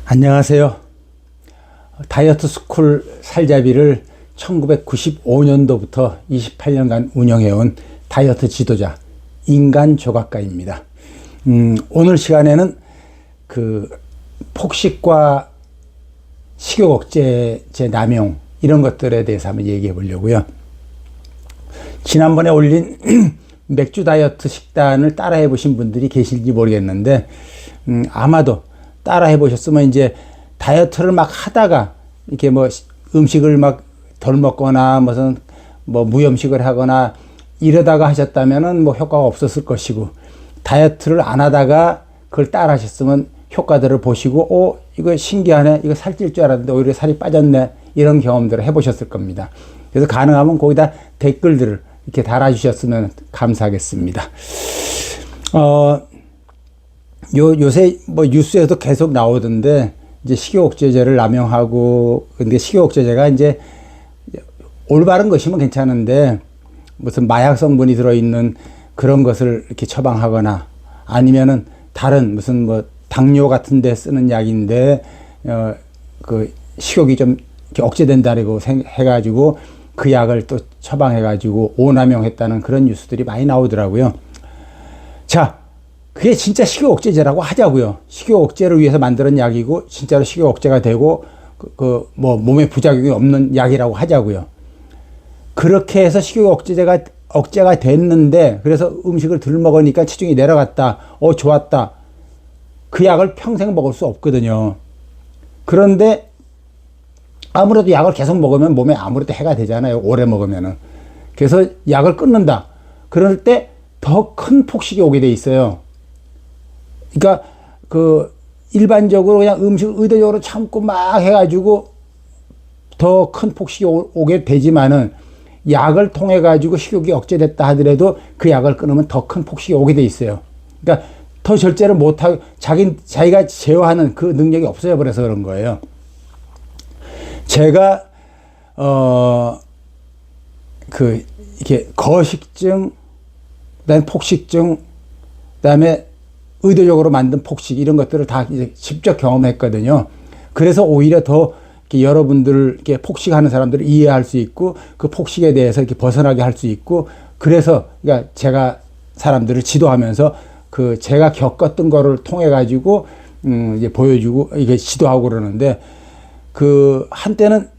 안녕하세요. 다이어트 스쿨 살자비를 1995년도부터 28년간 운영해온 다이어트 지도자 인간조각가입니다. 오늘 시간에는 그 폭식과 식욕 억제제 남용 이런 것들에 대해서 한번 얘기해 보려고요. 지난번에 올린 맥주 다이어트 식단을 따라해 보신 분들이 계실지 모르겠는데 아마도 따라해 보셨으면 이제 다이어트를 막 하다가 이렇게 뭐 음식을 막 덜 먹거나 무슨 뭐 무염식을 하거나 이러다가 하셨다면은 뭐 효과가 없었을 것이고, 다이어트를 안 하다가 그걸 따라 하셨으면 효과들을 보시고 이거 신기하네, 이거 살찔 줄 알았는데 오히려 살이 빠졌네, 이런 경험들을 해보셨을 겁니다. 그래서 가능하면 거기다 댓글들을 이렇게 달아주셨으면 감사하겠습니다. 요새 뭐 뉴스에도 계속 나오던데 이제 식욕 억제제를 남용하고, 근데 식욕 억제제가 이제 올바른 것이면 괜찮은데 무슨 마약 성분이 들어있는 그런 것을 이렇게 처방하거나 아니면은 다른 무슨 뭐 당뇨 같은 데 쓰는 약인데 그 식욕이 좀 이렇게 억제된다고 해가지고 그 약을 또 처방해가지고 오남용했다는 그런 뉴스들이 많이 나오더라고요. 자, 그게 진짜 식욕 억제제라고 하자고요. 식욕 억제를 위해서 만드는 약이고 진짜로 식욕 억제가 되고 뭐 몸에 부작용이 없는 약이라고 하자고요. 그렇게 해서 식욕 억제가 됐는데, 그래서 음식을 덜 먹으니까 체중이 내려갔다, 좋았다, 그 약을 평생 먹을 수 없거든요. 그런데 아무래도 약을 계속 먹으면 몸에 아무래도 해가 되잖아요, 오래 먹으면은. 그래서 약을 끊는다, 그럴 때 더 큰 폭식이 오게 돼 있어요. 그러니까 일반적으로 그냥 음식을 의도적으로 참고 막 해가지고 더 큰 폭식이 오게 되지만은, 약을 통해 가지고 식욕이 억제됐다 하더라도 그 약을 끊으면 더 큰 폭식이 오게 돼 있어요. 그러니까 더 절제를 못하고 자기가 제어하는 그 능력이 없어져 버려서 그런 거예요. 제가 이렇게 거식증, 그다음에 폭식증, 그다음에 의도적으로 만든 폭식, 이런 것들을 다 이제 직접 경험했거든요. 그래서 오히려 더 이렇게 여러분들 이렇게 폭식하는 사람들을 이해할 수 있고, 그 폭식에 대해서 이렇게 벗어나게 할 수 있고, 그래서 그러니까 제가 사람들을 지도하면서 제가 겪었던 거를 통해 가지고 이제 보여주고 이게 지도하고 그러는데, 한때는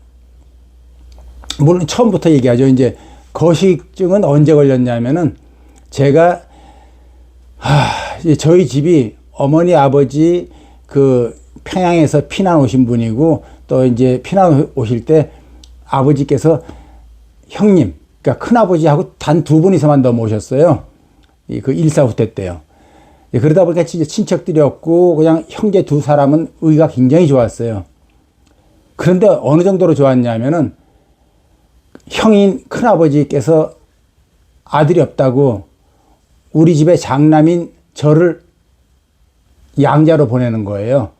물론 처음부터 얘기하죠. 이제 거식증은 언제 걸렸냐면은, 제가 저희 집이 어머니 아버지 평양에서 피난 오신 분이고, 또 이제 피난 오실 때 아버지께서 형님, 그러니까 큰아버지하고 단 두 분이서만 넘어오셨어요. 그 일사후퇴 때요. 그러다 보니까 진짜 친척들이 없고 그냥 형제 두 사람은 의가 굉장히 좋았어요. 그런데 어느 정도로 좋았냐면은, 형인 큰아버지께서 아들이 없다고 우리 집의 장남인 저를 양자로 보내는 거예요.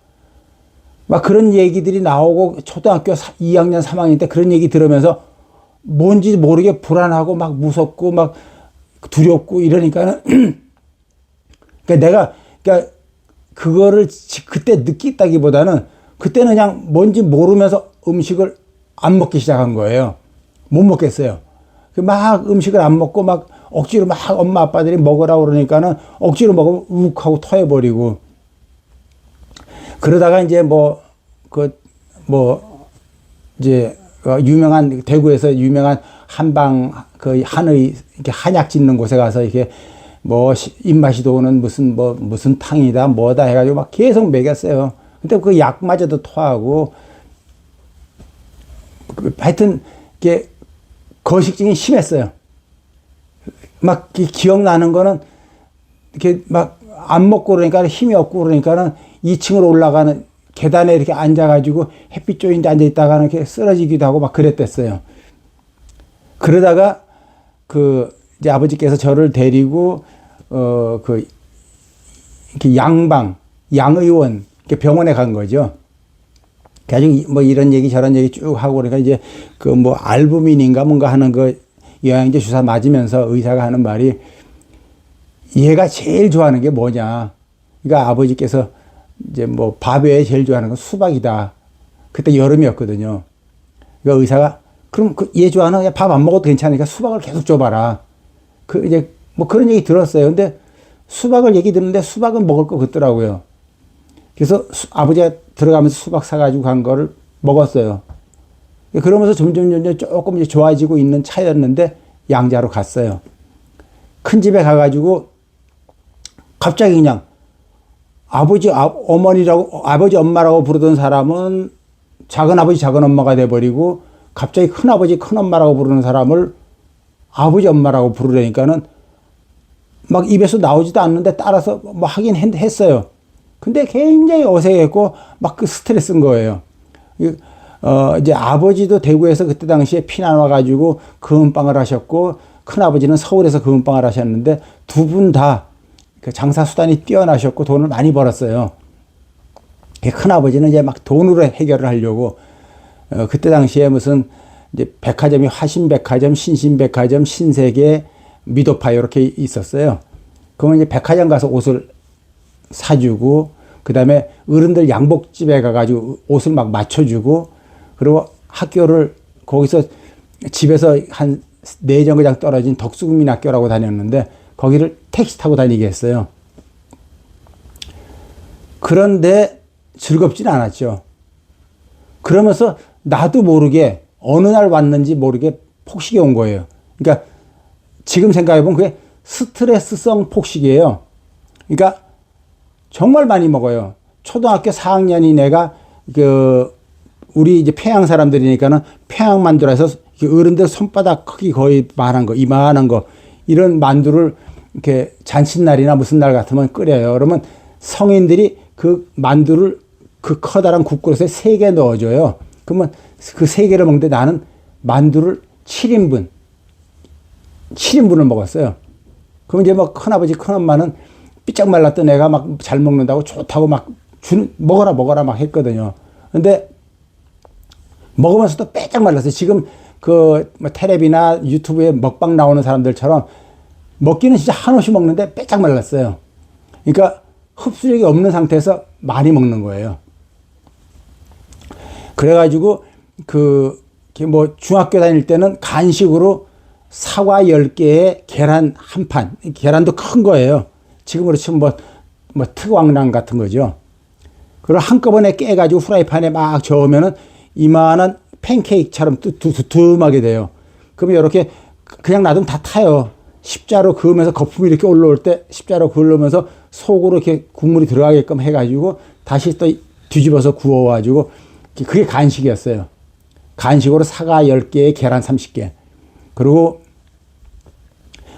막 그런 얘기들이 나오고, 초등학교 2학년, 3학년 때 그런 얘기 들으면서 뭔지 모르게 불안하고 막 무섭고 막 두렵고 이러니까는 그러니까 그거를 그때 느꼈다기보다는, 그때는 그냥 뭔지 모르면서 음식을 안 먹기 시작한 거예요. 못 먹겠어요. 막 음식을 안 먹고 막 억지로 막 엄마 아빠들이 먹으라고 그러니까는 억지로 먹으면 욱 하고 토해버리고, 그러다가 이제 이제 유명한, 대구에서 유명한 한방 한의 이렇게 한약 짓는 곳에 가서 이렇게 입맛이 도는 무슨 탕이다 뭐다 해가지고 막 계속 먹였어요. 근데 그 약마저도 토하고, 하여튼 이게 거식증이 심했어요. 막 기억나는 거는 이렇게 막 안 먹고 그러니까 힘이 없고 그러니까는 2층으로 올라가는 계단에 이렇게 앉아가지고 햇빛 쬐는데 앉아있다가는 이렇게 쓰러지기도 하고 막 그랬댔어요. 그러다가 이제 아버지께서 저를 데리고 이렇게 양의원 이렇게 병원에 간 거죠. 그래가지고 뭐 이런 얘기 저런 얘기 쭉 하고 그러니까 이제 알부민인가 뭔가 하는 영양제 주사 맞으면서 의사가 하는 말이, 얘가 제일 좋아하는 게 뭐냐. 그러니까 아버지께서 이제 뭐 밥 외에 제일 좋아하는 건 수박이다. 그때 여름이었거든요. 그러니까 의사가 그럼 얘 좋아하는 밥 안 먹어도 괜찮으니까 수박을 계속 줘봐라. 이제 뭐 그런 얘기 들었어요. 근데 수박을 얘기 듣는데 수박은 먹을 거 같더라고요. 그래서 아버지가 들어가면서 수박 사가지고 간 거를 먹었어요. 그러면서 점점 조금 이제 좋아지고 있는 차였는데 양자로 갔어요. 큰 집에 가가지고 갑자기 그냥 아버지 엄마라고 부르던 사람은 작은 아버지 작은 엄마가 돼버리고 갑자기 큰 아버지 큰 엄마라고 부르는 사람을 아버지 엄마라고 부르려니까는 막 입에서 나오지도 않는데 따라서 뭐 하긴 했어요. 근데 굉장히 어색했고 막 그 스트레스인 거예요. 이제 아버지도 대구에서 그때 당시에 피난 와가지고 금은방을 하셨고 큰아버지는 서울에서 금은방을 하셨는데 두 분 다 그 장사 수단이 뛰어나셨고 돈을 많이 벌었어요. 큰아버지는 이제 막 돈으로 해결을 하려고 그때 당시에 무슨 이제 백화점이 화신백화점, 신신백화점, 신세계, 미도파 이렇게 있었어요. 그러면 이제 백화점 가서 옷을 사주고 그다음에 어른들 양복집에 가가지고 옷을 막 맞춰주고 그리고 학교를 거기서 집에서 한 4정거장 떨어진 덕수국민학교라고 다녔는데 거기를 택시 타고 다니게 했어요. 그런데 즐겁지는 않았죠. 그러면서 나도 모르게 어느 날 왔는지 모르게 폭식이 온 거예요. 그러니까 지금 생각해보면 그게 스트레스성 폭식이에요. 그러니까 정말 많이 먹어요. 초등학교 4학년이 내가 우리 이제 평양 사람들이니까는 평양 만두라 해서 어른들 손바닥 크기 거의 이만한 거 이런 만두를 이렇게 잔칫날이나 무슨 날 같으면 끓여요. 그러면 성인들이 그 만두를 그 커다란 국그릇에 3개 넣어줘요. 그러면 그 3개를 먹는데 나는 만두를 7인분을 먹었어요. 그럼 이제 막 큰아버지 큰엄마는 삐짝 말랐던 애가 막 잘 먹는다고 좋다고 막 먹어라 막 했거든요. 근데 먹으면서도 빼짝 말랐어요. 지금 뭐 텔레비나 유튜브에 먹방 나오는 사람들처럼 먹기는 진짜 한없이 먹는데 빼짝 말랐어요. 그러니까 흡수력이 없는 상태에서 많이 먹는 거예요. 그래가지고 뭐 중학교 다닐 때는 간식으로 사과 10개에 계란 한 판, 계란도 큰 거예요. 지금으로 치면 뭐 특왕랑 같은 거죠. 그걸 한꺼번에 깨가지고 후라이팬에 막 저으면은 이만한 팬케이크처럼 두툼하게 돼요. 그러면 이렇게 그냥 놔두면 다 타요. 십자로 그으면서 거품이 이렇게 올라올 때 십자로 그으면서 속으로 이렇게 국물이 들어가게끔 해가지고 다시 또 뒤집어서 구워가지고 그게 간식이었어요. 간식으로 사과 10개에 계란 30개. 그리고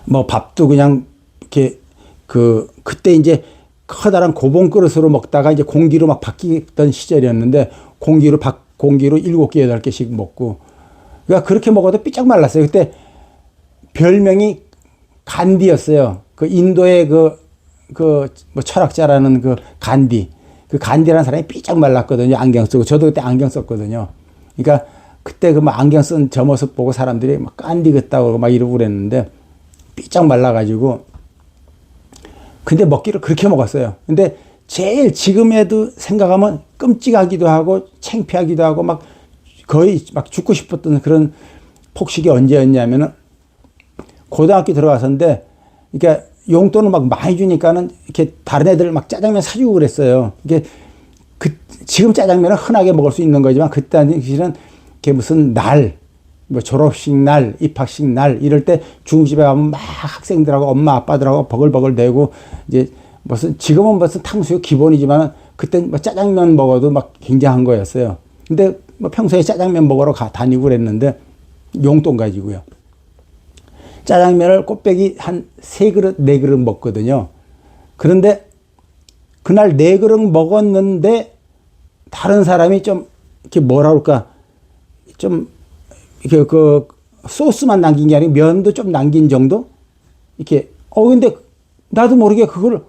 뭐 밥도 그냥 이렇게 그때 이제 커다란 고봉 그릇으로 먹다가 이제 공기로 막 바뀌던 시절이었는데 공기로 7개, 8개씩 먹고. 그러니까 그렇게 먹어도 삐짝 말랐어요. 그때 별명이 간디였어요. 인도의 뭐 철학자라는 간디. 간디라는 사람이 삐짝 말랐거든요. 안경 쓰고. 저도 그때 안경 썼거든요. 그러니까 그때 뭐 안경 쓴 저 모습 보고 사람들이 막 간디 같다고 막 이러고 그랬는데 삐짝 말라가지고. 근데 먹기를 그렇게 먹었어요. 근데 제일 지금에도 생각하면 끔찍하기도 하고 창피하기도 하고 막 거의 막 죽고 싶었던 그런 폭식이 언제였냐면은 고등학교 들어가서인데 그러니까 용돈을 막 많이 주니까는 이렇게 다른 애들 막 짜장면 사주고 그랬어요. 이게 지금 짜장면은 흔하게 먹을 수 있는 거지만 그때 당시는 이게 무슨 뭐 졸업식 날, 입학식 날 이럴 때 중국집에 가면 막 학생들하고 엄마 아빠들하고 버글버글 대고 이제 지금은 무슨 탕수육 기본이지만 그때 뭐 짜장면 먹어도 막 굉장한 거였어요. 근데 뭐 평소에 짜장면 먹으러 다니고 그랬는데 용돈 가지고요. 짜장면을 꽃배기 한 3그릇, 4그릇 먹거든요. 그런데 그날 4그릇 먹었는데 다른 사람이 좀 이렇게 뭐라 그럴까 좀 이렇게 소스만 남긴 게 아니고 면도 좀 남긴 정도? 이렇게 근데 나도 모르게 그걸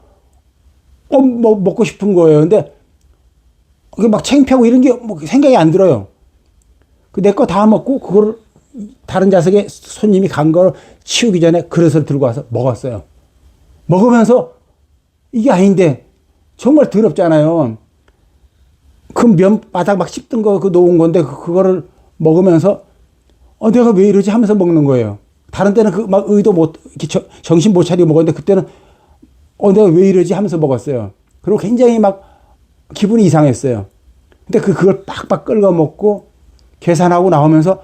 뭐 먹고 싶은 거예요. 근데 그게 막 창피하고 이런 게 뭐 생각이 안 들어요. 내 거 다 먹고 그걸 다른 좌석에 손님이 간 걸 치우기 전에 그릇을 들고 와서 먹었어요. 먹으면서 이게 아닌데 정말 더럽잖아요. 그 면 바닥 막 씹던 거, 그 놓은 건데, 그거를 먹으면서, 내가 왜 이러지 하면서 먹는 거예요. 다른 때는 그 막 의도 못, 이렇게 정신 못 차리고 먹었는데, 그때는, 내가 왜 이러지 하면서 먹었어요. 그리고 굉장히 막 기분이 이상했어요. 근데 그걸 빡빡 끓여 먹고, 계산하고 나오면서,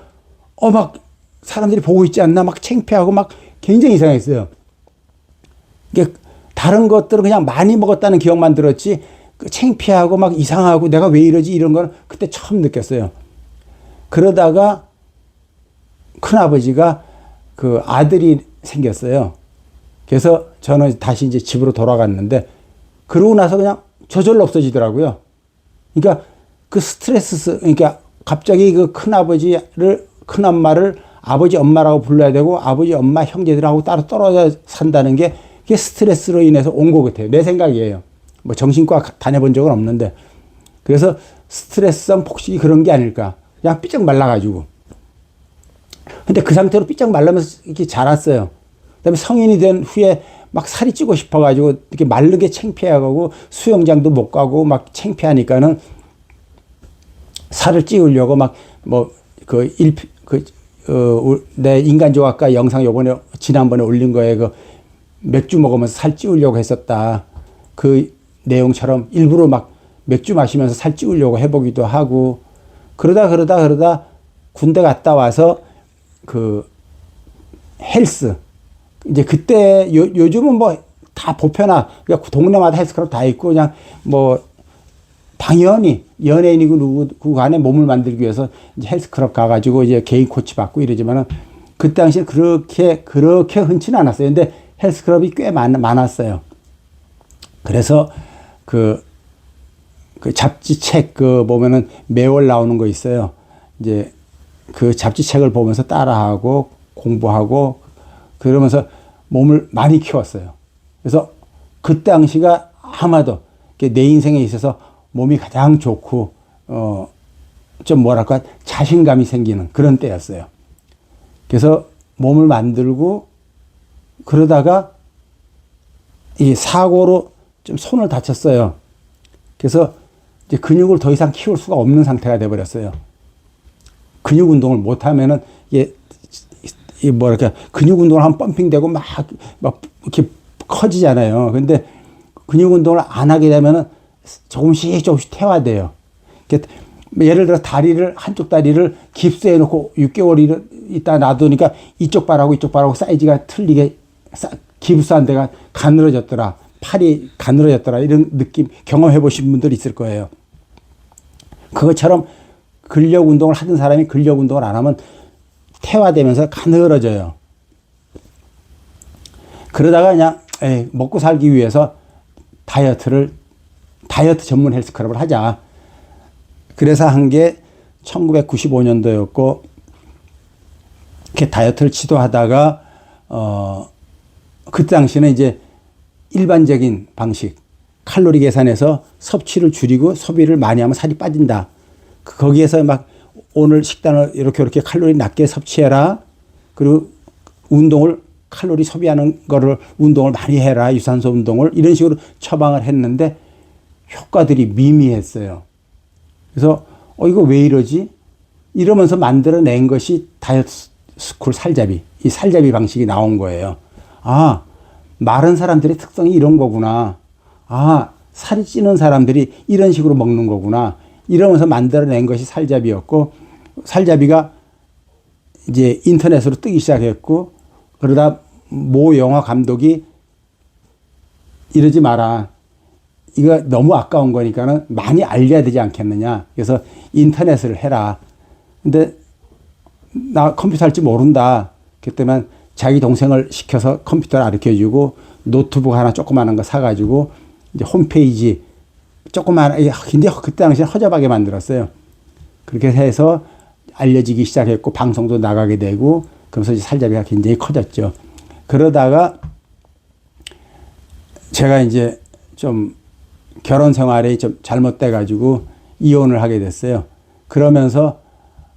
막 사람들이 보고 있지 않나, 막 창피하고 막 굉장히 이상했어요. 이게 다른 것들은 그냥 많이 먹었다는 기억만 들었지, 그 창피하고 막 이상하고 내가 왜 이러지 이런 건 그때 처음 느꼈어요. 그러다가 큰아버지가 그 아들이 생겼어요. 그래서 저는 다시 이제 집으로 돌아갔는데, 그러고 나서 그냥 저절로 없어지더라고요. 그러니까 그 스트레스, 그러니까 갑자기 그 큰엄마를 아버지 엄마라고 불러야 되고, 아버지 엄마 형제들하고 따로 떨어져 산다는 게, 그게 스트레스로 인해서 온 것 같아요. 내 생각이에요. 뭐 정신과 다녀본 적은 없는데. 그래서 스트레스성 폭식이 그런 게 아닐까. 그냥 삐쩍 말라가지고. 근데 그 상태로 삐쩍 말라면서 이렇게 자랐어요. 그 다음에 성인이 된 후에 막 살이 찌고 싶어가지고 이렇게 마르게 창피해가고 수영장도 못 가고 막 창피하니까는 살을 찌우려고 막 뭐 내 인간조각가 영상 지난번에 올린 거에 그 맥주 먹으면서 살 찌우려고 했었다. 그 내용처럼 일부러 막 맥주 마시면서 살 찌우려고 해보기도 하고, 그러다 군대 갔다 와서 그 헬스, 이제 그때 요즘은 뭐 다 보편화, 그러니까 동네마다 헬스클럽 다 있고, 그냥 뭐 당연히 연예인이고 누구 간에 몸을 만들기 위해서 이제 헬스클럽 가가지고 이제 개인 코치 받고 이러지만은, 그 당시에 그렇게 흔치는 않았어요. 근데 헬스클럽이 꽤 많았어요. 그래서 그 잡지책 보면은 매월 나오는 거 있어요. 이제 그 잡지책을 보면서 따라하고 공부하고 그러면서 몸을 많이 키웠어요. 그래서 그 당시가 아마도 내 인생에 있어서 몸이 가장 좋고, 좀 뭐랄까, 자신감이 생기는 그런 때였어요. 그래서 몸을 만들고, 그러다가 이 사고로 좀 손을 다쳤어요. 그래서 이제 근육을 더 이상 키울 수가 없는 상태가 돼버렸어요. 근육 운동을 못하면은, 뭐랄까, 근육 운동을 하면 펌핑되고 막 이렇게 커지잖아요. 근데 근육 운동을 안 하게 되면은 조금씩 퇴화돼요. 예를 들어 한쪽 다리를 깁스해 놓고 6개월 있다 놔두니까 이쪽 발하고 사이즈가 틀리게 깁스한 데가 가늘어졌더라. 팔이 가늘어졌더라. 이런 느낌 경험해 보신 분들 있을 거예요. 그것처럼 근력 운동을 하던 사람이 근력 운동을 안 하면 퇴화되면서 가늘어져요. 그러다가 그냥 먹고 살기 위해서 다이어트 전문 헬스클럽을 하자. 그래서 한 게 1995년도였고, 이렇게 다이어트를 시도하다가, 그 당시는 이제 일반적인 방식, 칼로리 계산해서 섭취를 줄이고 소비를 많이 하면 살이 빠진다. 거기에서 막 오늘 식단을 이렇게 칼로리 낮게 섭취해라. 그리고 칼로리 소비하는 거를 운동을 많이 해라. 유산소 운동을. 이런 식으로 처방을 했는데 효과들이 미미했어요. 그래서 이거 왜 이러지? 이러면서 만들어낸 것이 다이어트 스쿨 살잡이. 이 살잡이 방식이 나온 거예요. 아, 마른 사람들의 특성이 이런 거구나. 아, 살이 찌는 사람들이 이런 식으로 먹는 거구나. 이러면서 만들어낸 것이 살잡이였고, 살잡이가 이제 인터넷으로 뜨기 시작했고, 그러다 모 영화 감독이 이러지 마라. 이거 너무 아까운 거니까는 많이 알려야 되지 않겠느냐. 그래서 인터넷을 해라. 근데 나 컴퓨터 할 줄 모른다. 그때만 자기 동생을 시켜서 컴퓨터를 가르쳐주고 노트북 하나 조그마한 거 사가지고 이제 홈페이지 조그마한, 근데 그때 당시에 허접하게 만들었어요. 그렇게 해서 알려지기 시작했고 방송도 나가게 되고 그러면서 이제 살잡이가 굉장히 커졌죠. 그러다가 제가 이제 좀 결혼 생활이 좀 잘못돼가지고 이혼을 하게 됐어요. 그러면서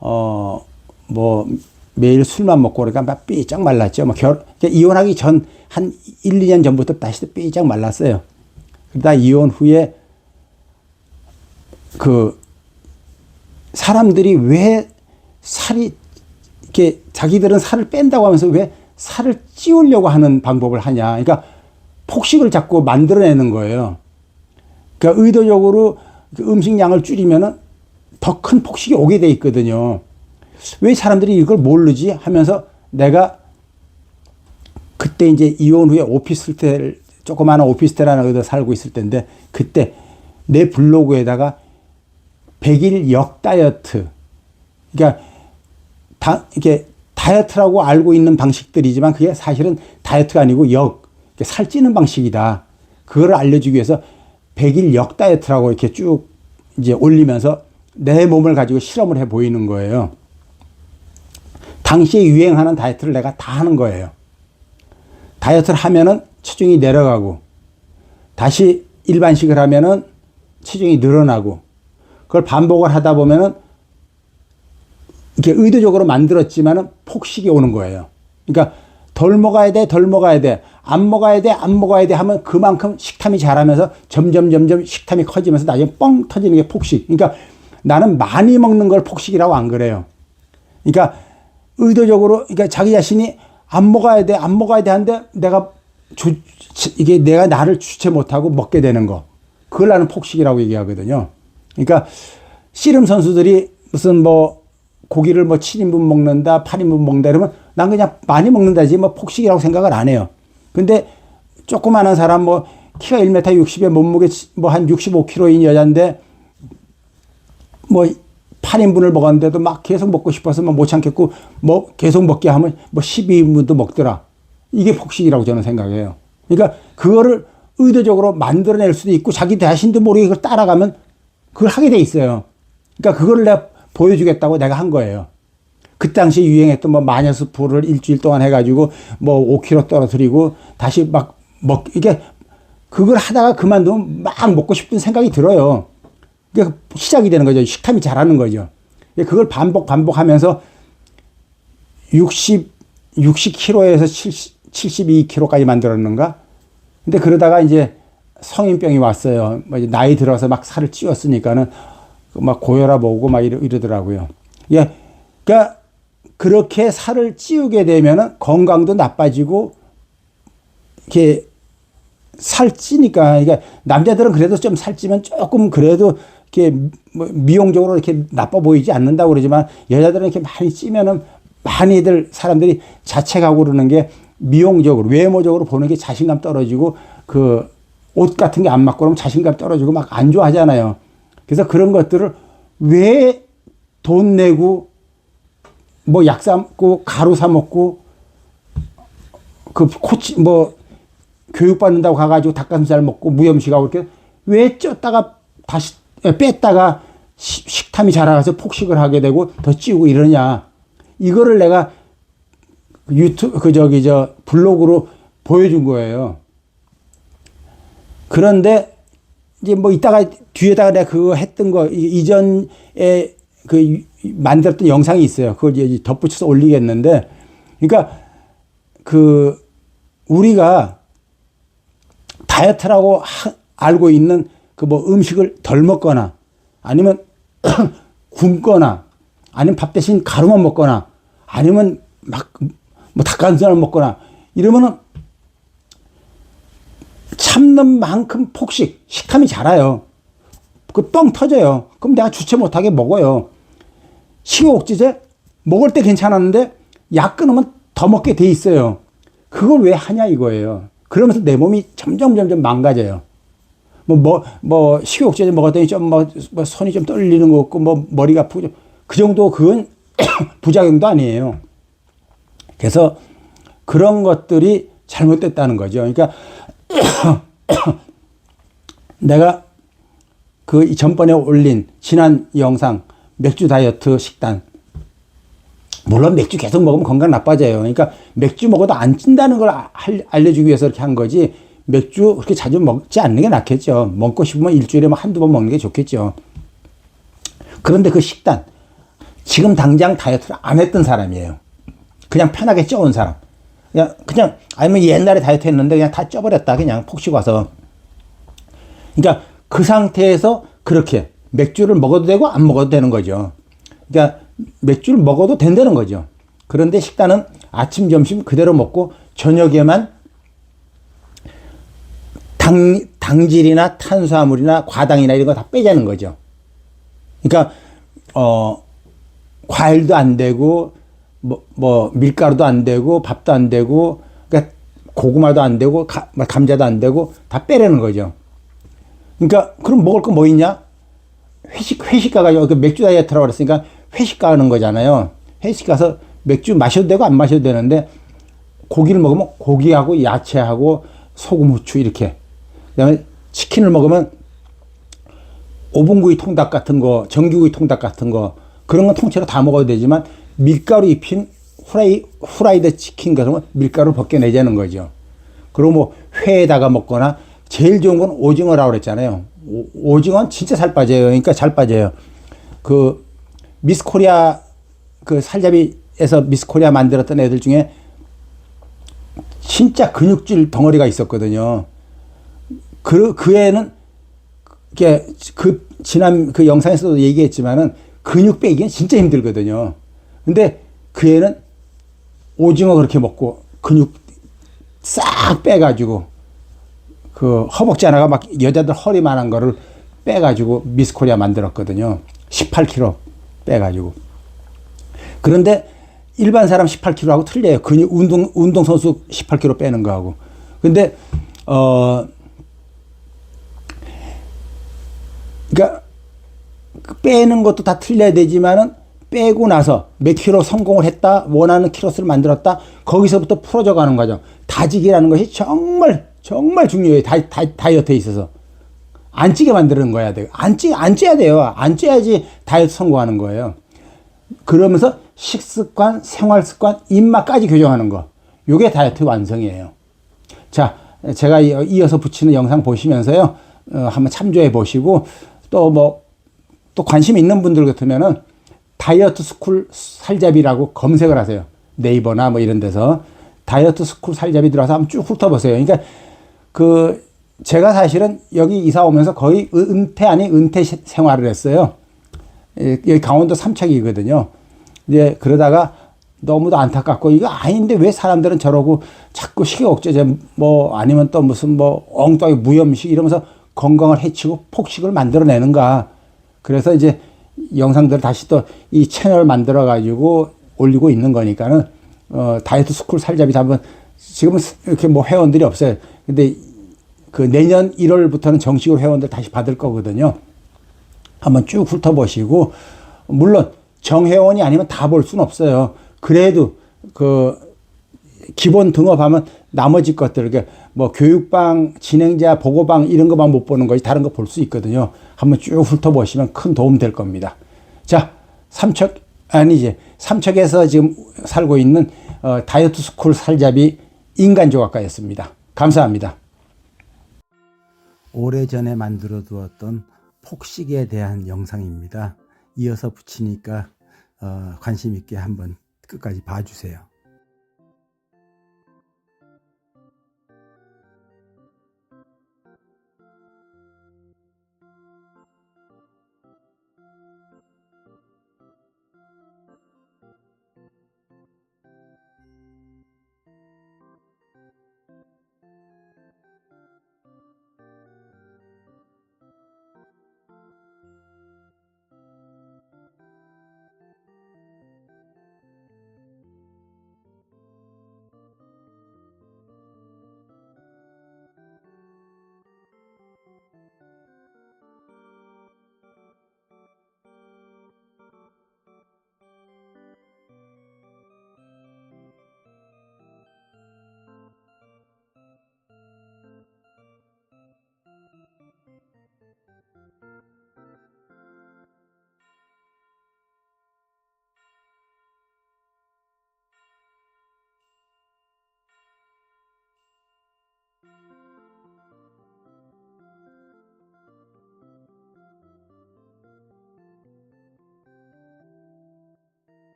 뭐 매일 술만 먹고 그러니까 막 삐쩍 말랐죠. 이혼하기 전 한 1, 2년 전부터 다시 삐쩍 말랐어요. 그러다 이혼 후에 그 사람들이 왜 살이 이렇게 자기들은 살을 뺀다고 하면서 왜 살을 찌우려고 하는 방법을 하냐. 그러니까 폭식을 자꾸 만들어내는 거예요. 그러니까 의도적으로 음식량을 줄이면은 더 큰 폭식이 오게 돼 있거든요. 왜 사람들이 이걸 모르지 하면서 내가 그때 이제 이혼 후에 오피스텔, 조그마한 오피스텔 하나 어디서 살고 있을 때인데 그때 내 블로그에다가 100일 역 다이어트. 그러니까 이게 다이어트라고 알고 있는 방식들이지만 그게 사실은 다이어트가 아니고 살찌는 방식이다. 그거를 알려주기 위해서 100일 역 다이어트라고 이렇게 쭉 이제 올리면서 내 몸을 가지고 실험을 해 보이는 거예요. 당시에 유행하는 다이어트를 내가 다 하는 거예요. 다이어트를 하면은 체중이 내려가고 다시 일반식을 하면은 체중이 늘어나고 그걸 반복을 하다 보면은 이렇게 의도적으로 만들었지만은 폭식이 오는 거예요. 그러니까 덜 먹어야 돼, 덜 먹어야 돼, 안 먹어야 돼, 안 먹어야 돼 하면 그만큼 식탐이 자라면서 점점 식탐이 커지면서 나중에 뻥 터지는 게 폭식. 그러니까 나는 많이 먹는 걸 폭식이라고 안 그래요. 그러니까 의도적으로 그러니까 자기 자신이 안 먹어야 돼, 안 먹어야 돼 하는데 이게 내가 나를 주체 못하고 먹게 되는 거. 그걸 나는 폭식이라고 얘기하거든요. 그러니까 씨름 선수들이 무슨 뭐 고기를 뭐 7인분 먹는다, 8인분 먹는다 이러면 난 그냥 많이 먹는다지 뭐 폭식이라고 생각을 안 해요. 근데 조그마한 사람 뭐 키가 1m 60에 몸무게 뭐 한 65kg인 여잔데 뭐 8인분을 먹었는데도 막 계속 먹고 싶어서 못 참겠고 뭐 계속 먹게 하면 뭐 12인분도 먹더라. 이게 폭식이라고 저는 생각해요. 그러니까 그거를 의도적으로 만들어낼 수도 있고 자기 자신도 모르게 그걸 따라가면 그걸 하게 돼 있어요. 그러니까 그거를 내가 보여주겠다고 내가 한 거예요. 그 당시 유행했던 뭐 마녀수프를 일주일 동안 해가지고 뭐 5kg 떨어뜨리고 다시 이게 그걸 하다가 그만두면 막 먹고 싶은 생각이 들어요. 그러니까 시작이 되는 거죠. 식탐이 자라는 거죠. 그걸 반복하면서 60kg에서 72kg까지 만들었는가? 근데 그러다가 이제 성인병이 왔어요. 나이 들어서 막 살을 찌웠으니까는 막 고혈압 오고 막 이러더라고요. 예. 그러니까 그렇게 살을 찌우게 되면은 건강도 나빠지고 이렇게 살찌니까 그러니까 남자들은 그래도 좀 살찌면 조금 그래도 이렇게 미용적으로 이렇게 나빠 보이지 않는다고 그러지만 여자들은 이렇게 많이 찌면은 많이들 사람들이 자책하고 그러는 게 미용적으로 외모적으로 보는 게 자신감 떨어지고 그 옷 같은 게 안 맞고 그러면 자신감 떨어지고 막 안 좋아하잖아요. 그래서 그런 것들을 왜 돈 내고 뭐 약 사 먹고 가루 사 먹고 그 코치 뭐 교육받는다고 가가지고 닭가슴살 먹고 무염식하고 이렇게 왜 쪘다가 다시 뺐다가 식탐이 자라가서 폭식을 하게 되고 더 찌우고 이러냐. 이거를 내가 블로그로 보여준 거예요. 그런데 이제 뭐 이따가 뒤에다가 내가 그거 했던 거 이전에 그 만들었던 영상이 있어요. 그걸 이제 덧붙여서 올리겠는데, 그러니까 그 우리가 다이어트라고 알고 있는 그 뭐 음식을 덜 먹거나 아니면 굶거나 아니면 밥 대신 가루만 먹거나 아니면 막 뭐 닭가슴살을 먹거나 이러면은 참는 만큼 폭식, 식탐이 자라요. 그 뻥 터져요. 그럼 내가 주체 못하게 먹어요. 식욕억제제 먹을 때 괜찮았는데 약 끊으면 더 먹게 돼 있어요. 그걸 왜 하냐 이거예요. 그러면서 내 몸이 점점 망가져요. 식욕제제 먹었더니 좀 손이 좀 떨리는 거 없고 머리가 아프고 그 정도 그건 부작용도 아니에요. 그래서 그런 것들이 잘못됐다는 거죠. 그러니까 내가 그 전번에 올린 지난 영상 맥주 다이어트 식단, 물론 맥주 계속 먹으면 건강 나빠져요. 그러니까 맥주 먹어도 안 찐다는 걸 알려주기 위해서 이렇게 한 거지 맥주 그렇게 자주 먹지 않는 게 낫겠죠. 먹고 싶으면 일주일에 한두 번 먹는 게 좋겠죠. 그런데 그 식단, 지금 당장 다이어트를 안 했던 사람이에요. 그냥 편하게 쪄온 사람. 그냥 아니면 옛날에 다이어트 했는데 그냥 다 쪄버렸다. 그냥 폭식 와서. 그러니까 그 상태에서 그렇게 맥주를 먹어도 되고 안 먹어도 되는 거죠. 그러니까 맥주를 먹어도 된다는 거죠. 그런데 식단은 아침, 점심 그대로 먹고 저녁에만 당질이나 탄수화물이나 과당이나 이런 거 다 빼자는 거죠. 그러니까 과일도 안 되고 뭐 밀가루도 안 되고 밥도 안 되고 그러니까 고구마도 안 되고 감자도 안 되고 다 빼라는 거죠. 그러니까 그럼 먹을 거 뭐 있냐? 회식 가가지고 그 맥주 다이어트라고 그랬으니까 회식 가는 거잖아요. 회식 가서 맥주 마셔도 되고 안 마셔도 되는데 고기를 먹으면 고기하고 야채하고 소금, 후추 이렇게. 그다음에 치킨을 먹으면 오븐구이 통닭 같은 거, 전기구이 통닭 같은 거 그런 건 통째로 다 먹어도 되지만 밀가루 입힌 후라이드 치킨 같은 건 밀가루를 벗겨내자는 거죠. 그리고 뭐 회에다가 먹거나 제일 좋은 건 오징어라고 그랬잖아요. 오징어는 진짜 살 빠져요. 그러니까 잘 빠져요. 그 미스코리아 그 살잡이에서 미스코리아 만들었던 애들 중에 진짜 근육질 덩어리가 있었거든요. 그 애는 지난 그 영상에서도 얘기했지만은 근육 빼기는 진짜 힘들거든요. 근데 그 애는 오징어 그렇게 먹고 근육 싹 빼가지고 그 허벅지 하나가 막 여자들 허리만한 거를 빼가지고 미스코리아 만들었거든요. 18kg 빼가지고. 그런데 일반 사람 18kg하고 틀려요. 근육 운동선수 18kg 빼는 거하고. 근데 그러니까 빼는 것도 다 틀려야 되지만은 빼고 나서 몇 킬로 성공을 했다, 원하는 키로수를 만들었다, 거기서부터 풀어져 가는 과정. 다지기라는 것이 정말 중요해요. 다이어트에 있어서. 안 찌게 만드는 거야 돼요. 안 쪄야 돼요. 안 쪄야지 다이어트 성공하는 거예요. 그러면서 식습관, 생활습관, 입맛까지 교정하는 거. 요게 다이어트 완성이에요. 자, 제가 이어서 붙이는 영상 보시면서요, 한번 참조해 보시고, 또 관심 있는 분들 같으면은 다이어트 스쿨 살잡이라고 검색을 하세요. 네이버나 뭐 이런 데서. 다이어트 스쿨 살잡이 들어가서 한번 쭉 훑어보세요. 그러니까 제가 사실은 여기 이사 오면서 거의 은퇴 아닌 은퇴 생활을 했어요. 여기 강원도 삼척이거든요. 이제 그러다가 너무도 안타깝고 이거 아닌데 왜 사람들은 저러고 자꾸 식욕억제제 뭐 아니면 또 무슨 뭐 엉뚱하게 무염식 이러면서 건강을 해치고 폭식을 만들어내는가. 그래서 이제 영상들을 다시 또 이 채널을 만들어 가지고 올리고 있는 거니까는 다이어트 스쿨 살잡이 한번 지금은 이렇게 뭐 회원들이 없어요. 근데 그 내년 1월부터는 정식으로 회원들 다시 받을 거거든요. 한번 쭉 훑어보시고, 물론 정회원이 아니면 다 볼 수는 없어요. 그래도 그 기본 등업하면 나머지 것들, 그러니까 뭐 교육방, 진행자, 보고방 이런 것만 못 보는 거지 다른 거 볼 수 있거든요. 한번 쭉 훑어보시면 큰 도움 될 겁니다. 자, 삼척에서 지금 살고 있는 다이어트 스쿨 살잡이 인간조각가였습니다. 감사합니다. 오래전에 만들어 두었던 폭식에 대한 영상입니다. 이어서 붙이니까 관심 있게 한번 끝까지 봐주세요.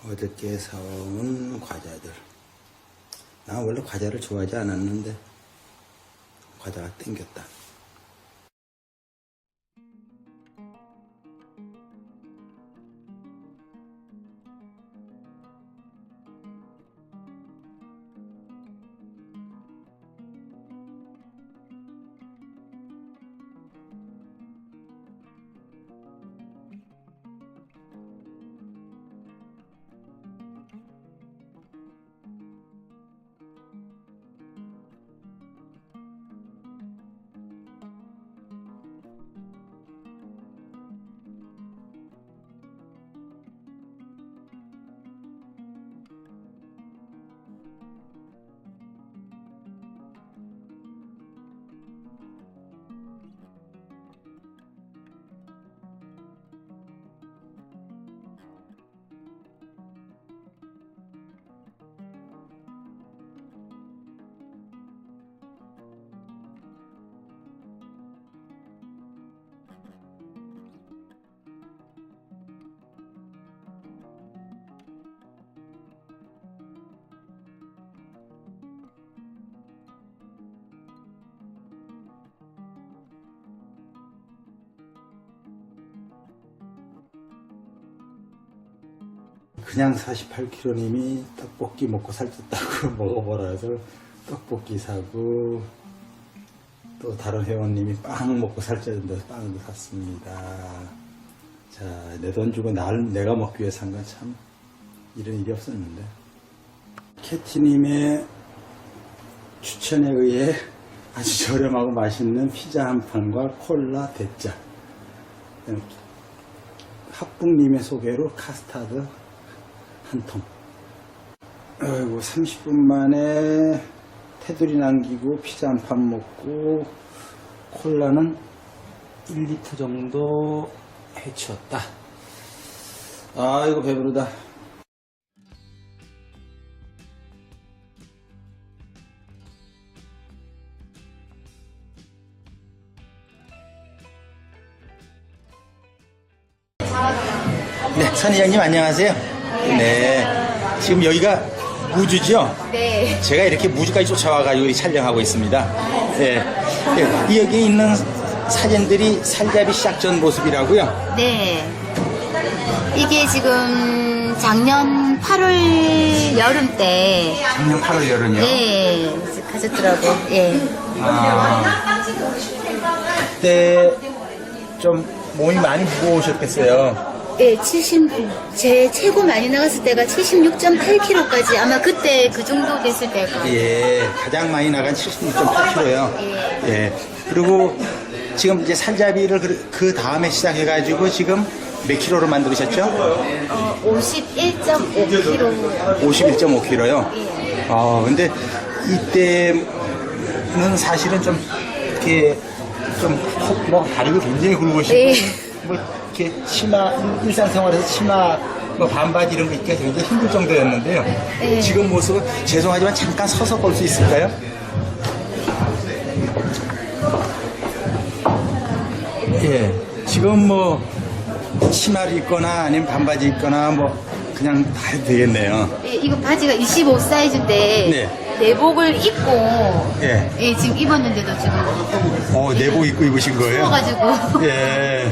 어저께 사온 과자들. 나 원래 과자를 좋아하지 않았는데 과자가 땡겼다. 그냥 48kg님이 떡볶이 먹고 살쪘다고 먹어보라 해서 떡볶이 사고, 또 다른 회원님이 빵 먹고 살쪄진다서 빵도 샀습니다. 자, 내 돈 주고 내가 먹기 위해서 산 건 참 이런 일이 없었는데, 캐티님의 추천에 의해 아주 저렴하고 맛있는 피자 한 판과 콜라 대짜, 학북님의 소개로 카스타드 한 통. 아이고, 30분 만에 테두리 남기고 피자 한 판 먹고 콜라는 1리터 정도 해치웠다. 아이고, 배부르다. 네, 선희장님 안녕하세요. 네, 지금 여기가 무주죠? 네. 제가 이렇게 무주까지 쫓아와가지고 촬영하고 있습니다. 네. 네. 여기 있는 사진들이 살잡이 시작 전 모습이라고요? 네. 이게 지금 작년 8월 여름 때. 작년 8월 여름이요? 네. 가셨더라고. 예. 아, 그때 좀 몸이 많이 무거우셨겠어요? 예, 제 최고 많이 나갔을 때가 76.8kg까지 아마 그때 그 정도 됐을 때가. 예, 가장 많이 나간 76.8kg요. 예. 예. 그리고 지금 이제 살잡이를 그 다음에 시작해가지고 지금 몇 킬로로 만들으셨죠? 51.5kg. 51.5kg요? 예. 근데 이때는 사실은 좀 이렇게 뭐 다리가 굉장히 굵으시고 네. 뭐 이렇게 치마, 일상생활에서 치마 뭐 반바지 이런 거 입기가 굉장히 힘들 정도였는데요. 네. 지금 모습은 죄송하지만 잠깐 서서 볼 수 있을까요? 예, 지금 뭐 치마를 입거나 아니면 반바지 입거나 뭐 그냥 다 해도 되겠네요. 예, 이거 바지가 25 사이즈인데. 네. 내복을 입고. 예. 예, 지금 입었는데도 지금. 내복 입고 입으신 거예요? 추워가지고. 예.